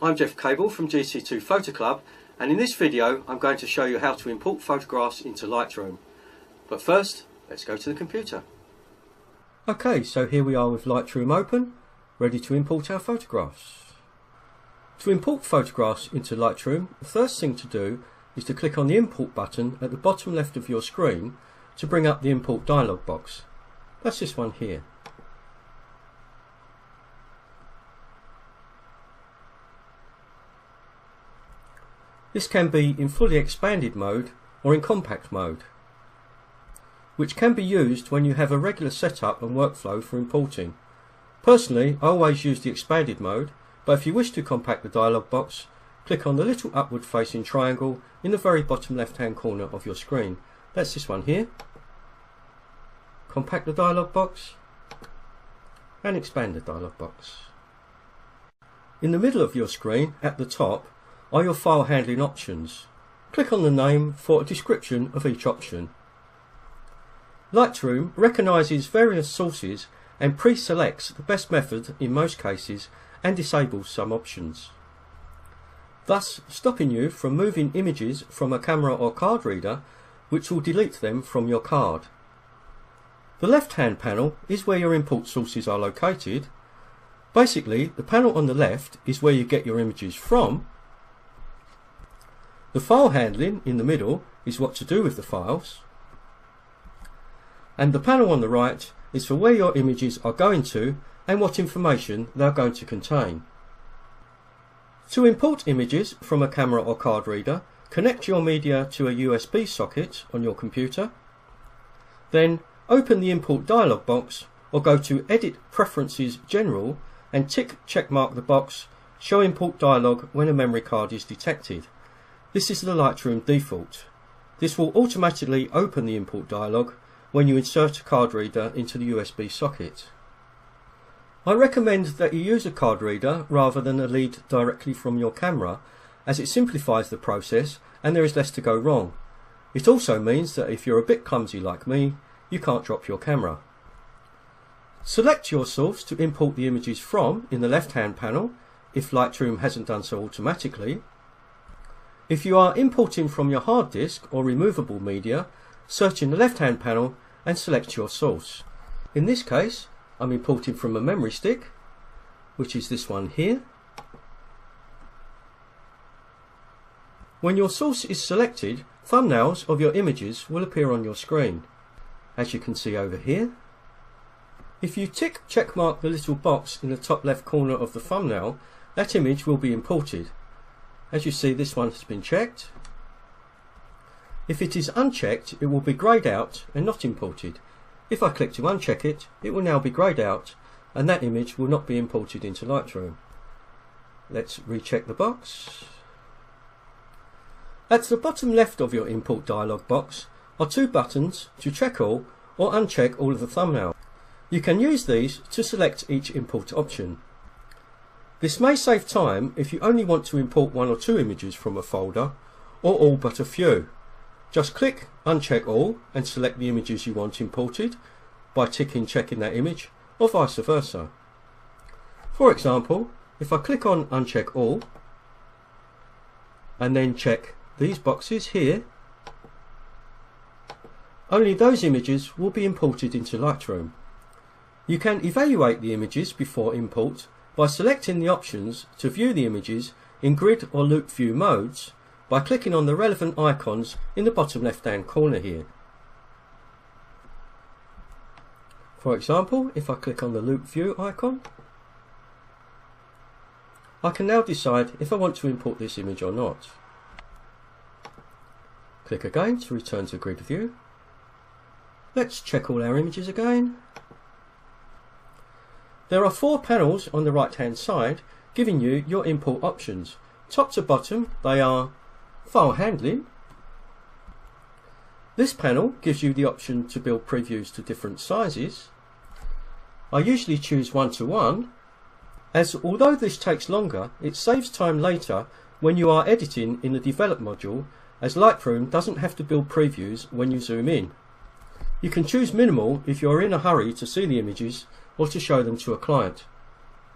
I'm Geoff from GC2 Photo Club, and in this video I'm going to show you how to import photographs into Lightroom. But first, let's go to the computer. Okay, so here we are with Lightroom open, ready to import our photographs. To import photographs into Lightroom, the first thing to do is to click on the Import button at the bottom left of your screen to bring up the Import dialog box. That's this one here. This can be in fully expanded mode or in compact mode, which can be used when you have a regular setup and workflow for importing. Personally, I always use the expanded mode, but if you wish to compact the dialog box, click on the little upward facing triangle in the very bottom left hand corner of your screen. That's this one here. Compact the dialog box and expand the dialog box. In the middle of your screen, at the top, are your file handling options. Click on the name for a description of each option. Lightroom recognises various sources and pre-selects the best method in most cases and disables some options, thus stopping you from moving images from a camera or card reader, which will delete them from your card. The left hand panel is where your import sources are located. Basically, the panel on the left is where you get your images from. The file handling in the middle is what to do with the files, and the panel on the right is for where your images are going to and what information they are going to contain. To import images from a camera or card reader, connect your media to a USB socket on your computer, then open the Import dialog box or go to Edit Preferences General and checkmark the box Show Import Dialog when a memory card is detected. This is the Lightroom default. This will automatically open the import dialog when you insert a card reader into the USB socket. I recommend that you use a card reader rather than a lead directly from your camera, as it simplifies the process and there is less to go wrong. It also means that if you're a bit clumsy like me, you can't drop your camera. Select your source to import the images from in the left hand panel, if Lightroom hasn't done so automatically. If you are importing from your hard disk or removable media, search in the left hand panel and select your source. In this case, I'm importing from a memory stick, which is this one here. When your source is selected, thumbnails of your images will appear on your screen, as you can see over here. If you checkmark the little box in the top left corner of the thumbnail, that image will be imported. As you see, this one has been checked. If it is unchecked, it will be greyed out and not imported. If I click to uncheck it, it will now be greyed out and that image will not be imported into Lightroom. Let's recheck the box. At the bottom left of your import dialog box are two buttons to check all or uncheck all of the thumbnail. You can use these to select each import option. This may save time if you only want to import one or two images from a folder, or all but a few. Just click Uncheck All and select the images you want imported by checking that image, or vice versa. For example, if I click on Uncheck All and then check these boxes here, only those images will be imported into Lightroom. You can evaluate the images before import by selecting the options to view the images in grid or loop view modes by clicking on the relevant icons in the bottom left hand corner here. For example, if I click on the loop view icon, I can now decide if I want to import this image or not. Click again to return to grid view. Let's check all our images again. There are four panels on the right hand side giving you your import options. Top to bottom they are File Handling. This panel gives you the option to build previews to different sizes. I usually choose 1:1, as although this takes longer, it saves time later when you are editing in the Develop module, as Lightroom doesn't have to build previews when you zoom in. You can choose Minimal if you are in a hurry to see the images or to show them to a client.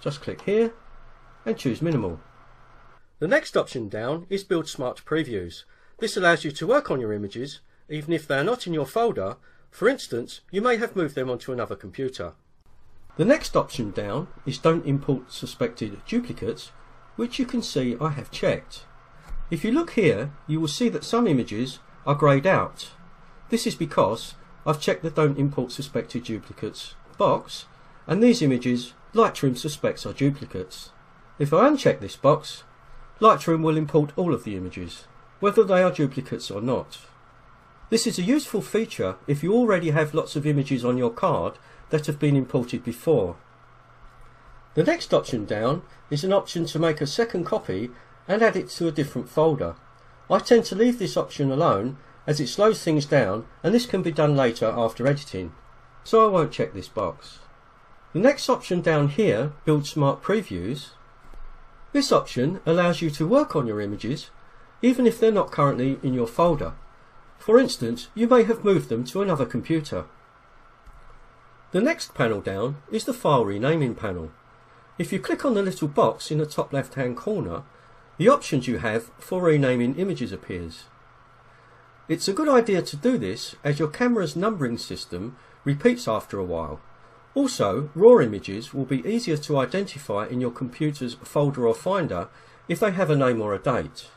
Just click here and choose Minimal. The next option down is Build Smart Previews. This allows you to work on your images even if they are not in your folder. For instance, you may have moved them onto another computer. The next option down is Don't Import Suspected Duplicates, which you can see I have checked. If you look here, you will see that some images are greyed out. This is because I've checked the Don't Import Suspected Duplicates box, and these images Lightroom suspects are duplicates. If I uncheck this box, Lightroom will import all of the images, whether they are duplicates or not. This is a useful feature if you already have lots of images on your card that have been imported before. The next option down is an option to make a second copy and add it to a different folder. I tend to leave this option alone as it slows things down, and this can be done later after editing, so I won't check this box. The next option down here, Build Smart Previews. This option allows you to work on your images even if they're not currently in your folder. For instance, you may have moved them to another computer. The next panel down is the File Renaming panel. If you click on the little box in the top left hand corner, the options you have for renaming images appears. It's a good idea to do this as your camera's numbering system repeats after a while. Also, raw images will be easier to identify in your computer's folder or finder if they have a name or a date.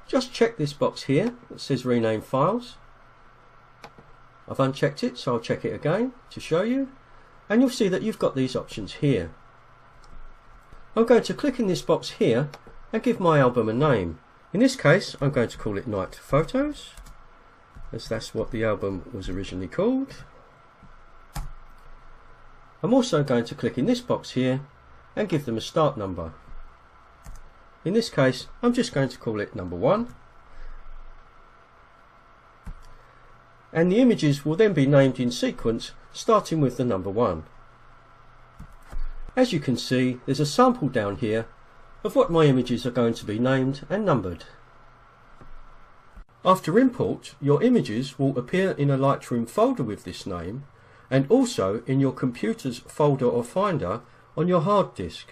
Just check this box here that says Rename Files. I've unchecked it, so I'll check it again to show you, and you'll see that you've got these options here. I'm going to click in this box here and give my album a name. In this case, I'm going to call it Night Photos, as that's what the album was originally called. I'm also going to click in this box here and give them a start number. In this case, I'm just going to call it number 1. And the images will then be named in sequence, starting with the number 1. As you can see, there's a sample down here of what my images are going to be named and numbered. After import, your images will appear in a Lightroom folder with this name, and also in your computer's folder or finder on your hard disk.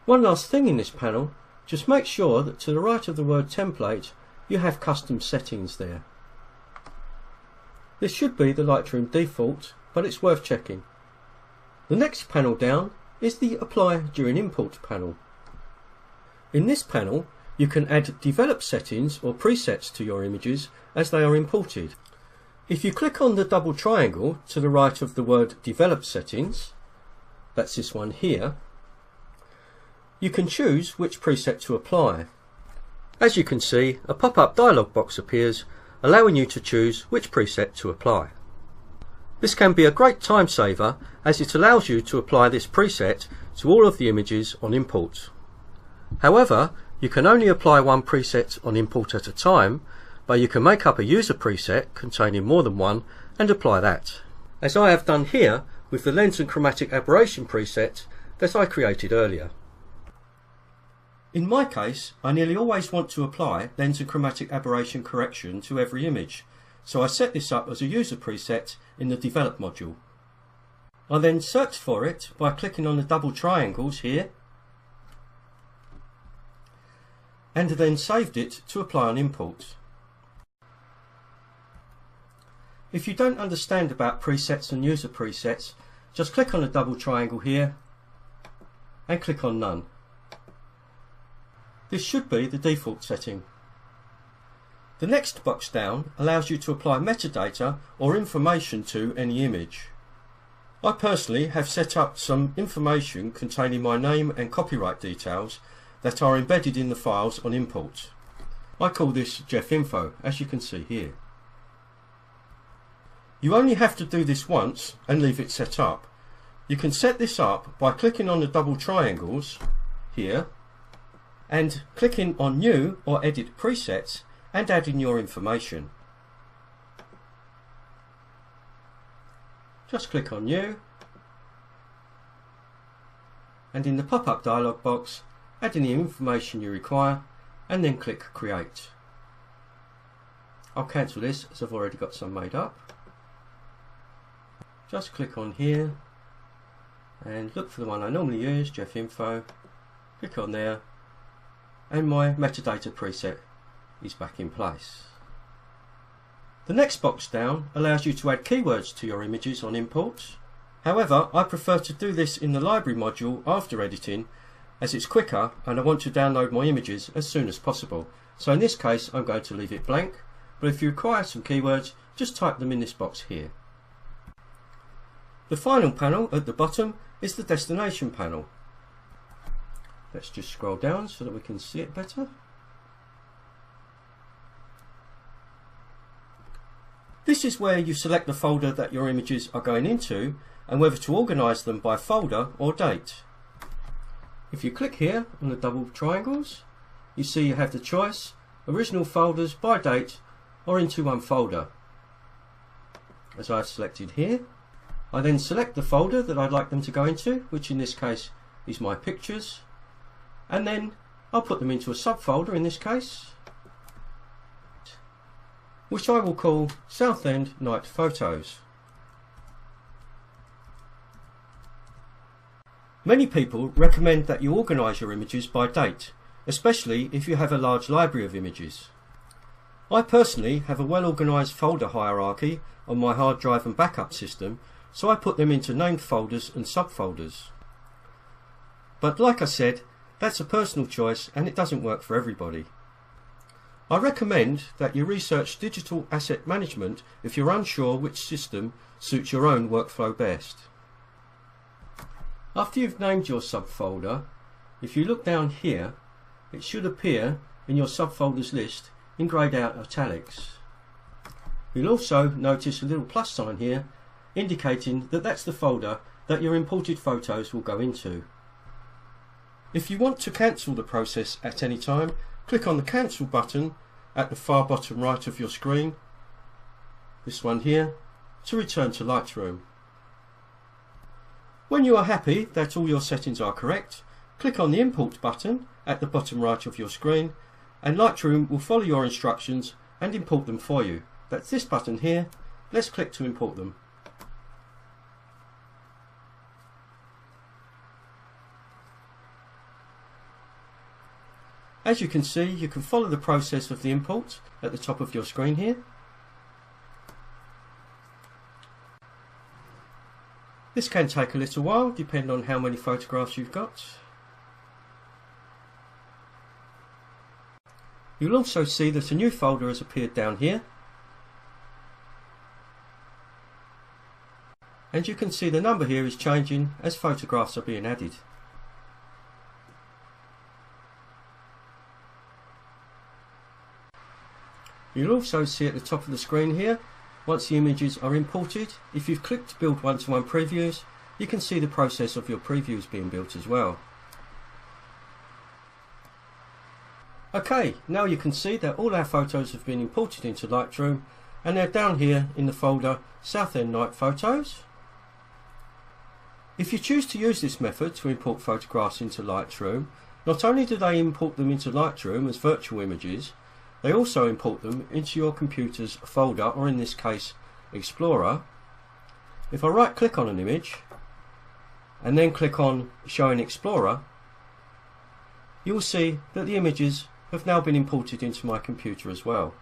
One last thing in this panel, just make sure that to the right of the word template you have custom settings there. This should be the Lightroom default, but it's worth checking. The next panel down is the Apply During Import panel. In this panel you can add develop settings or presets to your images as they are imported. If you click on the double triangle to the right of the word Develop Settings, that's this one here, you can choose which preset to apply. As you can see, a pop-up dialog box appears allowing you to choose which preset to apply. This can be a great time saver as it allows you to apply this preset to all of the images on import. However, you can only apply one preset on import at a time, but you can make up a user preset containing more than one and apply that, as I have done here with the Lens and Chromatic Aberration preset that I created earlier. In my case, I nearly always want to apply Lens and Chromatic Aberration correction to every image, so I set this up as a user preset in the Develop module. I then searched for it by clicking on the double triangles here, and then saved it to apply on import. If you don't understand about presets and user presets, just click on the double triangle here and click on None. This should be the default setting. The next box down allows you to apply metadata or information to any image. I personally have set up some information containing my name and copyright details that are embedded in the files on import. I call this Geoff Info, as you can see here. You only have to do this once and leave it set up. You can set this up by clicking on the double triangles here and clicking on New or Edit Presets and adding your information. Just click on New, and in the pop-up dialog box add in the information you require and then click Create. I'll cancel this as I've already got some made up. Just click on here and look for the one I normally use, Geoff Info, Click on there, and my metadata preset is back in place. The next box down allows you to add keywords to your images on imports. However, I prefer to do this in the library module after editing, as it's quicker and I want to download my images as soon as possible. So in this case I'm going to leave it blank, but if you require some keywords, just type them in this box here. The final panel at the bottom is the destination panel. Let's just scroll down so that we can see it better. This is where you select the folder that your images are going into and whether to organise them by folder or date. If you click here on the double triangles, you see you have the choice: original folders by date or into one folder. As I've selected here, I then select the folder that I'd like them to go into, which in this case is my pictures, and then I'll put them into a subfolder in this case, which I will call Southend Night Photos. Many people recommend that you organise your images by date, especially if you have a large library of images. I personally have a well organised folder hierarchy on my hard drive and backup system, so I put them into named folders and subfolders. But like I said, that's a personal choice and it doesn't work for everybody. I recommend that you research digital asset management if you're unsure which system suits your own workflow best. After you've named your subfolder, if you look down here, it should appear in your subfolders list in greyed out italics. You'll also notice a little plus sign here indicating that that's the folder that your imported photos will go into. If you want to cancel the process at any time, click on the cancel button at the far bottom right of your screen, this one here, to return to Lightroom. When you are happy that all your settings are correct, click on the import button at the bottom right of your screen and Lightroom will follow your instructions and import them for you. That's this button here. Let's click to import them. As you can see, you can follow the process of the import at the top of your screen here. This can take a little while, depending on how many photographs you've got. You'll also see that a new folder has appeared down here. And you can see the number here is changing as photographs are being added. You'll also see at the top of the screen here, once the images are imported, if you've clicked Build One-to-One Previews, you can see the process of your previews being built as well. Okay, now you can see that all our photos have been imported into Lightroom and they're down here in the folder Southend Night Photos. If you choose to use this method to import photographs into Lightroom, not only do they import them into Lightroom as virtual images, they also import them into your computer's folder, or in this case Explorer. If I right click on an image and then click on Show in Explorer, you will see that the images have now been imported into my computer as well.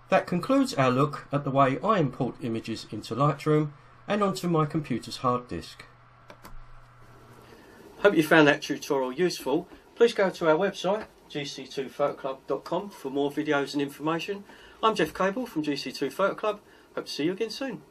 That concludes our look at the way I import images into Lightroom and onto my computer's hard disk. Hope you found that tutorial useful. Please go to our website GC2photoclub.com for more videos and information. I'm Geoff Cable from GC2 Photo Club. Hope to see you again soon.